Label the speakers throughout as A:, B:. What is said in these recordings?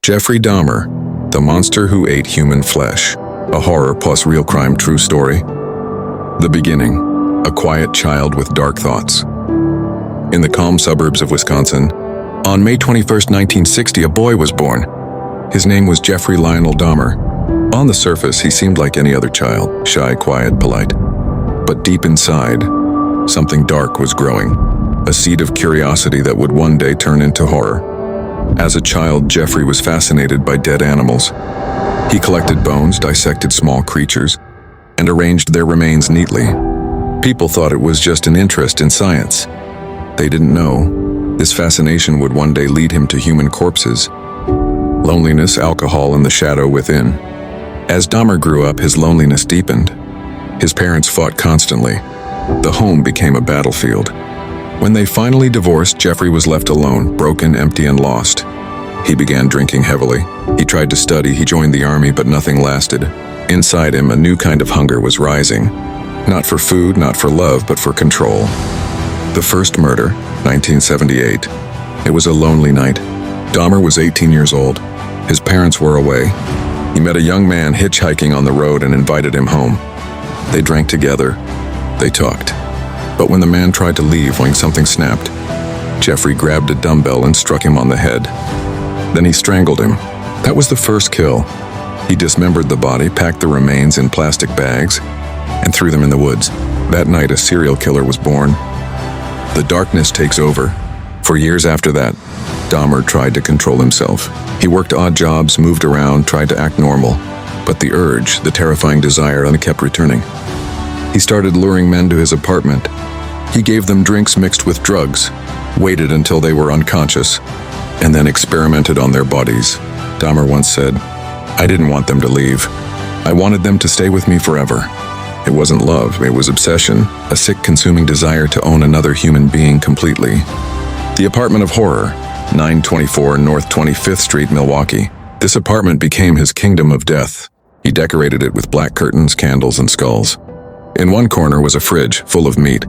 A: Jeffrey Dahmer, the monster who ate human flesh. A horror plus real crime true story. The beginning, a quiet child with dark thoughts. In the calm suburbs of Wisconsin, on May 21, 1960, a boy was born. His name was Jeffrey Lionel Dahmer. On the surface, he seemed like any other child, shy, quiet, polite. But deep inside, something dark was growing, a seed of curiosity that would one day turn into horror. As a child, Jeffrey was fascinated by dead animals. He collected bones, dissected small creatures, and arranged their remains neatly. People thought it was just an interest in science. They didn't know this fascination would one day lead him to human corpses. Loneliness, alcohol, and the shadow within. As Dahmer grew up, his loneliness deepened. His parents fought constantly. The home became a battlefield. When they finally divorced, Jeffrey was left alone, broken, empty, and lost. He began drinking heavily. He tried to study, he joined the army, but nothing lasted. Inside him, a new kind of hunger was rising. Not for food, not for love, but for control. The first murder, 1978. It was a lonely night. Dahmer was 18 years old. His parents were away. He met a young man hitchhiking on the road and invited him home. They drank together. They talked. But when the man tried to leave, something snapped. Jeffrey grabbed a dumbbell and struck him on the head. Then he strangled him. That was the first kill. He dismembered the body, packed the remains in plastic bags, and threw them in the woods. That night, a serial killer was born. The darkness takes over. For years after that, Dahmer tried to control himself. He worked odd jobs, moved around, tried to act normal. But the urge, the terrifying desire, kept returning. He started luring men to his apartment. He gave them drinks mixed with drugs, waited until they were unconscious, and then experimented on their bodies. Dahmer once said, "I didn't want them to leave. I wanted them to stay with me forever." It wasn't love, it was obsession, a sick, consuming desire to own another human being completely. The apartment of horror, 924 North 25th Street, Milwaukee. This apartment became his kingdom of death. He decorated it with black curtains, candles, and skulls. In one corner was a fridge full of meat,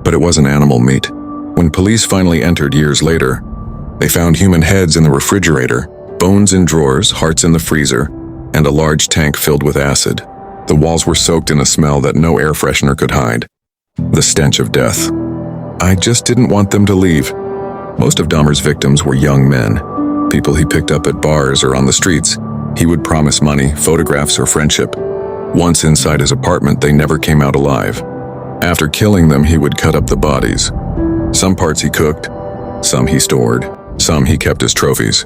A: but it wasn't animal meat. When police finally entered years later, they found human heads in the refrigerator, bones in drawers, hearts in the freezer, and a large tank filled with acid. The walls were soaked in a smell that no air freshener could hide. The stench of death. I just didn't want them to leave. Most of Dahmer's victims were young men, people he picked up at bars or on the streets. He would promise money, photographs, or friendship. Once inside his apartment, they never came out alive. After killing them, he would cut up the bodies. Some parts he cooked, some he stored, some he kept as trophies.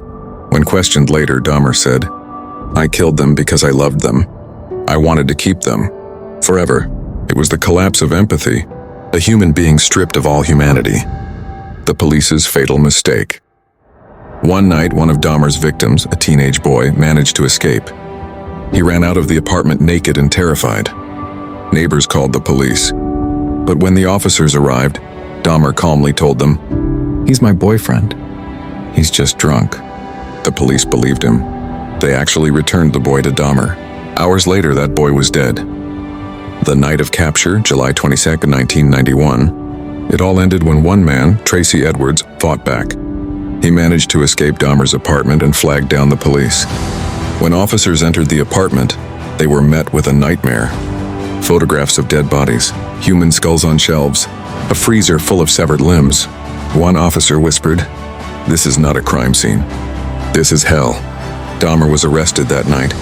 A: When questioned later, Dahmer said, "I killed them because I loved them. I wanted to keep them forever." It was the collapse of empathy, a human being stripped of all humanity. The police's fatal mistake. One night, one of Dahmer's victims, a teenage boy, managed to escape. He ran out of the apartment naked and terrified. Neighbors called the police. But when the officers arrived, Dahmer calmly told them, "He's my boyfriend. He's just drunk." The police believed him. They actually returned the boy to Dahmer. Hours later, that boy was dead. The night of capture, July 22, 1991, it all ended when one man, Tracy Edwards, fought back. He managed to escape Dahmer's apartment and flagged down the police. When officers entered the apartment, they were met with a nightmare. Photographs of dead bodies, human skulls on shelves, a freezer full of severed limbs. One officer whispered, "This is not a crime scene. This is hell." Dahmer was arrested that night,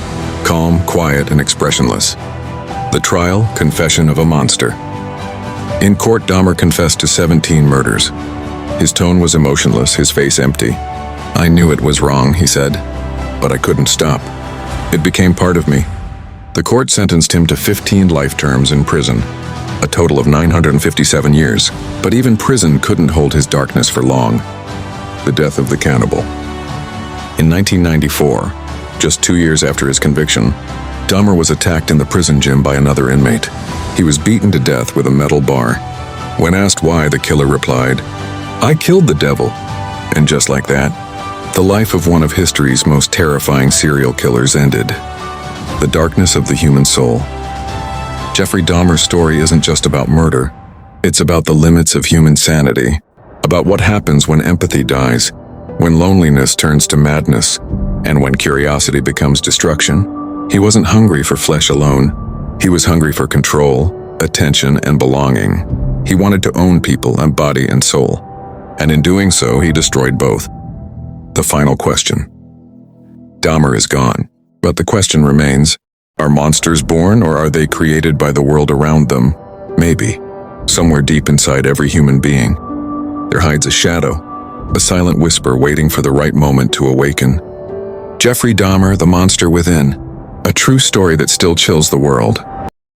A: calm, quiet, and expressionless. The trial, confession of a monster. In court, Dahmer confessed to 17 murders. His tone was emotionless, his face empty. "I knew it was wrong," he said, "but I couldn't stop. It became part of me." The court sentenced him to 15 life terms in prison, a total of 957 years. But even prison couldn't hold his darkness for long. The death of the cannibal. In 1994, just 2 years after his conviction, Dahmer was attacked in the prison gym by another inmate. He was beaten to death with a metal bar. When asked why, the killer replied, "I killed the devil." And just like that, the life of one of history's most terrifying serial killers ended. The darkness of the human soul. Jeffrey Dahmer's story isn't just about murder. It's about the limits of human sanity, about what happens when empathy dies, when loneliness turns to madness, And when curiosity becomes destruction, he wasn't hungry for flesh alone. He was hungry for control, attention, and belonging. He wanted to own people and body and soul. And in doing so, he destroyed both. The final question. Dahmer is gone, but the question remains, are monsters born or are they created by the world around them? Maybe. Somewhere deep inside every human being, there hides a shadow, a silent whisper waiting for the right moment to awaken. Jeffrey Dahmer, the monster within. A true story that still chills the world.